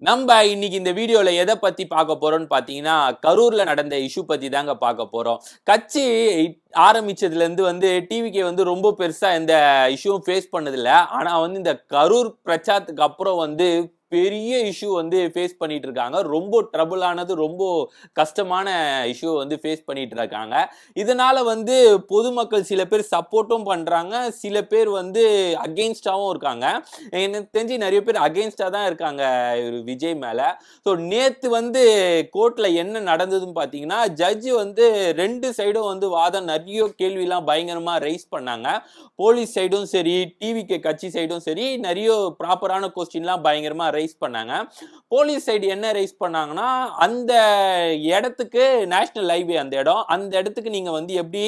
நம்ம இன்னைக்கு இந்த வீடியோல எதை பத்தி பார்க்க போறோம்னு பாத்தீங்கன்னா, கரூர்ல நடந்த இஷ்யூ பத்தி தாங்க பார்க்க போறோம். கட்சி ஆரம்பிச்சதுல இருந்து டிவிகே ரொம்ப பெருசா எந்த இஷ்யூவும் ஃபேஸ் பண்ணதில்ல. ஆனா இந்த கரூர் பிரச்சாரத்துக்கு அப்புறம் பெரிய இஷ்யூ ஃபேஸ் பண்ணிட்டு இருக்காங்க. ரொம்ப ட்ரபிள் ஆனது, ரொம்ப கஷ்டமான இஷ்யூ ஃபேஸ் பண்ணிட்டு இருக்காங்க. இதனால பொதுமக்கள் சில பேர் சப்போர்ட்டும் பண்றாங்க, சில பேர் அகைன்ஸ்டாவும் இருக்காங்க. எனக்கு தெரிஞ்சு நிறைய பேர் அகைன்ஸ்டா தான் இருக்காங்க விஜய் மேல. ஸோ நேத்து கோர்ட்ல என்ன நடந்ததுன்னு பாத்தீங்கன்னா, ஜட்ஜி 2 சைடும் வாதம் நிறைய கேள்விலாம் பயங்கரமா ரைஸ் பண்ணாங்க. போலீஸ் சைடும் சரி, டிவிகே கட்சி சைடும் சரி, நிறைய ப்ராப்பரான கொஸ்டின்லாம் பயங்கரமா ரைஸ் பண்ணாங்க. போலீஸ் சைடு என்ன ரைஸ் பண்ணாங்கன்னா, அந்த இடத்துக்கு நேஷனல் ஹைவே அந்த இடம், அந்த இடத்துக்கு நீங்க எப்படி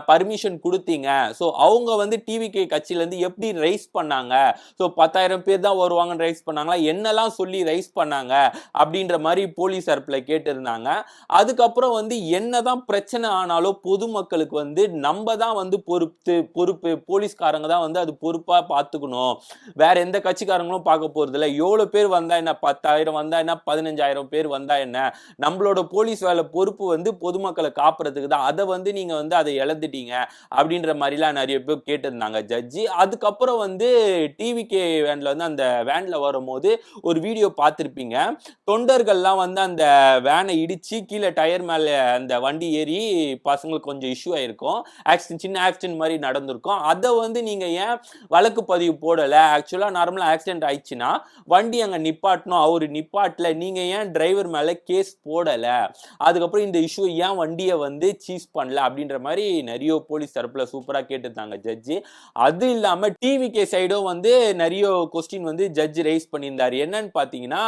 பர்மிஷன் கொடுத்தீங்க? ஸோ அவங்க டிவிகே கட்சியில இருந்து எப்படி ரைஸ் பண்ணாங்க? ஸோ 10,000 பேர் தான் வருவாங்கன்னு ரைஸ் பண்ணாங்களா? என்னெல்லாம் சொல்லி ரைஸ் பண்ணாங்க? அப்படின்ற மாதிரி போலீஸ் தரப்புல கேட்டிருந்தாங்க. அதுக்கப்புறம் என்னதான் பிரச்சனை ஆனாலும் பொதுமக்களுக்கு நம்ம தான் பொறுப்பு போலீஸ்காரங்க தான் அது பொறுப்பா பார்த்துக்கணும். வேற எந்த கட்சிக்காரங்களும் பார்க்க போறது இல்லை. எவ்வளவு பேர் வந்தா என்ன, 10,000 வந்தா என்ன, 15,000 பேர் வந்தா என்ன, நம்மளோட போலீஸ் வேலை பொறுப்பு பொதுமக்களை காப்புறதுக்கு தான். அதை நீங்க அதை இழந்துட்டீங்க அப்படின்ற மாதிரிலாம் நிறைய பேர் கேட்டிருந்தாங்க ஜட்ஜி. அதுக்கப்புறம் டிவிகே வேன்ல அந்த வேன்ல வரும்போது ஒரு வீடியோ பார்த்திருப்பீங்க. தொண்டர்கள்லாம் அந்த வேனை இடிச்சு கீழே டயர் மேல அந்த வண்டி ஏறி பசங்களுக்கு கொஞ்சம் இஷ்யூ ஆயிருக்கும். சின்ன ஆக்சிடென்ட் மாதிரி நடந்திருக்கும். அதை நீங்க ஏன் வழக்கு பதிவு போடல? ஆக்சுவலா நார்மலா ஆக்சிடென்ட் ஆயிடுச்சுன்னா வண்டி அங்க நிப்பாட்டணும், அவரு நிப்பாட்டல, நீங்க ஏன் டிரைவர் மேல கேஸ் போடல? அதுக்கப்புறம் இந்த இஷ்யூ ஏன் வண்டியை சீஸ் பண்ணல அப்படின்ற மாதிரி நிறைய போலீஸ் தரப்புல சூப்பரா கேட்டிருந்தாங்க ஜட்ஜி. அது இல்லாம டிவிகே சைடும் நிறைய கொஸ்டின் ஜட்ஜ் ரைஸ் பண்ணியிருந்தாரு. என்னன்னு பாத்தீங்கன்னா,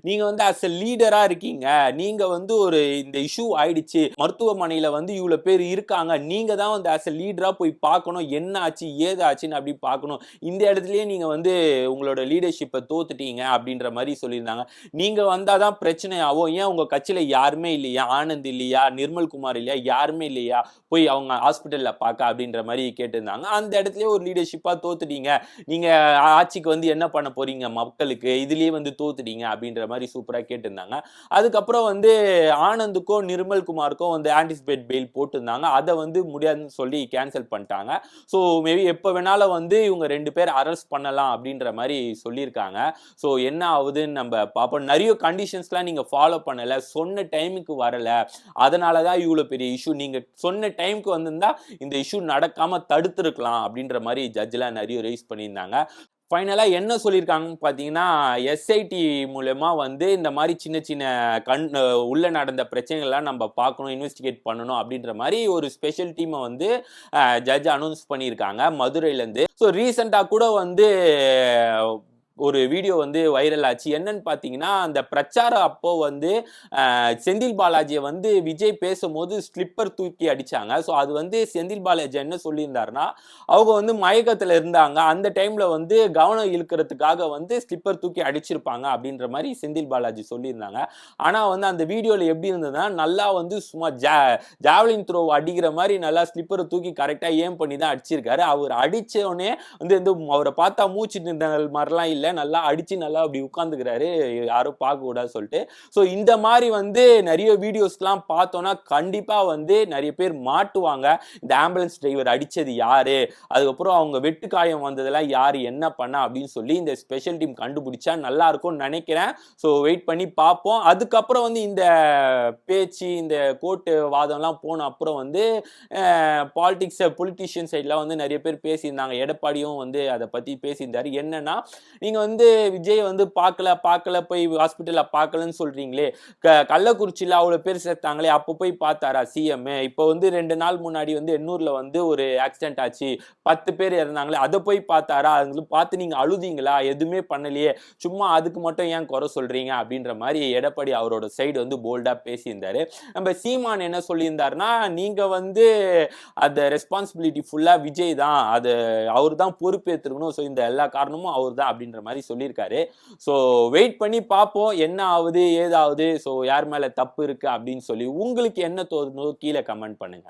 நீங்க as a லீடரா இருக்கீங்க, நீங்க ஒரு இந்த இஷ்யூ ஆயிடுச்சு, மருத்துவமனையில இவ்வளவு பேர் இருக்காங்க, நீங்க தான் as a லீடரா போய் பார்க்கணும், என்ன ஆச்சு ஏது ஆச்சுன்னு அப்படி பார்க்கணும். இந்த இடத்துலயே நீங்க உங்களோட லீடர்ஷிப்பை தோத்துட்டீங்க அப்படின்ற மாதிரி சொல்லியிருந்தாங்க. நீங்க வந்தாதான் பிரச்சனை ஆகும். ஏன் உங்க கட்சியில யாருமே இல்லையா? ஆனந்த் இல்லையா? நிர்மல்குமார் இல்லையா? யாருமே இல்லையா போய் அவங்க ஹாஸ்பிட்டல்ல பார்க்க அப்படின்ற மாதிரி கேட்டிருந்தாங்க. அந்த இடத்துலயே ஒரு லீடர்ஷிப்பா தோத்துட்டீங்க, நீங்க ஆட்சிக்கு என்ன பண்ண போறீங்க மக்களுக்கு, இதுலயே தோத்துட்டீங்க அப்படின்ற மாதிரி சூப்பரா கேட்டிருந்தாங்க. அதுக்கப்புறம் ஆனந்துக்கும் நிர்மல்குமாருக்கும் ஆன்டிசிபேட் பெயில் போட்டிருந்தாங்க. அதை முடியாதுன்னு சொல்லி கேன்சல் பண்ணிட்டாங்க. ஸோ மேபி எப்போ வேணாலும் இவங்க 2 பேர் அரெஸ்ட் பண்ணலாம் அப்படின்ற மாதிரி சொல்லியிருக்காங்க. ஸோ என்ன ஆகுதுன்னு நம்ம பார்ப்போம். நிறைய கண்டிஷன்ஸ்லாம் நீங்க ஃபாலோ பண்ணல, சொன்ன டைமுக்கு வரல, அதனால தான் இவ்வளோ பெரிய இஷ்யூ. நீங்க சொன்ன டைமுக்கு வந்திருந்தா இந்த இஷ்யூ நடக்காம தடுத்துருக்கலாம் அப்படின்ற மாதிரி ஜட்ஜ்லாம் நிறைய ரைஸ் பண்ணியிருந்தாங்க. ஃபைனலா என்ன சொல்லியிருக்காங்கன்னு பார்த்தீங்கன்னா, எஸ்ஐடி மூலமா இந்த மாதிரி சின்ன சின்ன உள்ள நடந்த பிரச்சனைகள்லாம் நம்ம பார்க்கணும், இன்வெஸ்டிகேட் பண்ணணும் அப்படின்ற மாதிரி ஒரு ஸ்பெஷல் டீமை ஜட்ஜ் அனௌன்ஸ் பண்ணியிருக்காங்க மதுரையிலேருந்து. ஸோ ரீசெண்டாக கூட ஒரு வீடியோ வைரல் ஆச்சு. என்னன்னு பாத்தீங்கன்னா, அந்த பிரச்சாரம் அப்போ செந்தில் பாலாஜியை விஜய் பேசும்போது ஸ்லிப்பர் தூக்கி அடிச்சாங்க. ஸோ அது செந்தில் பாலாஜி என்ன சொல்லியிருந்தாருன்னா, அவங்க மயக்கத்துல இருந்தாங்க, அந்த டைம்ல கவனம் இழுக்கிறதுக்காக ஸ்லிப்பர் தூக்கி அடிச்சிருப்பாங்க அப்படின்ற மாதிரி செந்தில் பாலாஜி சொல்லியிருந்தாங்க. ஆனா அந்த வீடியோல எப்படி இருந்ததுன்னா, நல்லா சும்மா ஜாவலின் த்ரோ அடிக்கிற மாதிரி நல்லா ஸ்லிப்பரை தூக்கி கரெக்டா ஏம் பண்ணி தான் அடிச்சிருக்காரு. அவர் அடிச்ச உடனே அவரை பார்த்தா மூச்சு நிறுத்தல் மாதிரிலாம் இல்லை, நல்லா அடிச்சு நல்லா அப்படி உட்கார்ந்துக்கிறாரு, யாரும் பார்க்க கூடாது சொல்லிட்டு. ஸோ இந்த மாதிரி நிறைய வீடியோஸ்லாம் பார்த்தோம்னா கண்டிப்பா நிறைய பேர் மாட்டுவாங்க. இந்த ஆம்புலன்ஸ் டிரைவர் அடிச்சது யாரு, அதுக்கப்புறம் அவங்க வெட்டு காயம் வந்ததெல்லாம் யாரு, என்ன பண்ணா அப்படின்னு சொல்லி இந்த ஸ்பெஷல் டீம் கண்டுபிடிச்சா நல்லா இருக்கும்னு நினைக்கிறேன். ஸோ வெயிட் பண்ணி பார்ப்போம். அதுக்கப்புறம் இந்த பேச்சு, இந்த கோர்ட்டு வாதம்லாம் போன அப்புறம் பாலிடிக்ஸ் பொலிட்டிஷியன் சைட்லாம் நிறைய பேர் பேசியிருந்தாங்க. எடப்பாடியும் அதை பத்தி பேசியிருந்தாரு. என்னன்னா, நீங்க விஜய் பார்க்கல போய் ஹாஸ்பிட்டல்ல பார்க்கலன்னு சொல்றீங்களே, கள்ளக்குறிச்சியில அவ்வளவு பேர் சேர்த்தாங்களே, அப்போ போய் பார்த்தாரா சிஎம்? இப்போ 2 நாள் முன்னாடி எண்ணூர்ல ஒரு ஆக்சிடென்ட் ஆச்சு, 10 பேர் இறந்தாங்களே, அதை போய் பார்த்தாரா? அதுல பார்த்து நீங்க அழுதீங்களா? எதுவுமே பண்ணலையே, சும்மா அதுக்கு மட்டும் ஏன் குறை சொல்றீங்க அப்படின்ற மாதிரி எடப்பாடி அவரோட சைடு போல்டா பேசியிருந்தாரு. நம்ம சீமான் என்ன சொல்லியிருந்தாருன்னா, நீங்க அந்த ரெஸ்பான்சிபிலிட்டி ஃபுல்லா விஜய் தான், அது அவர் தான் பொறுப்பேற்றுக்கணும், ஸோ இந்த எல்லா காரணமும் அவர் தான் அப்படின்ற மாதிரி சொல்லியிருக்காரு. ஸோ வெயிட் பண்ணி பார்ப்போம் என்ன ஆகுது ஏதாவது. ஸோ யார் மேல தப்பு இருக்கு அப்படின்னு சொல்லி உங்களுக்கு என்ன தோணுதோ கீழே கமெண்ட் பண்ணுங்க.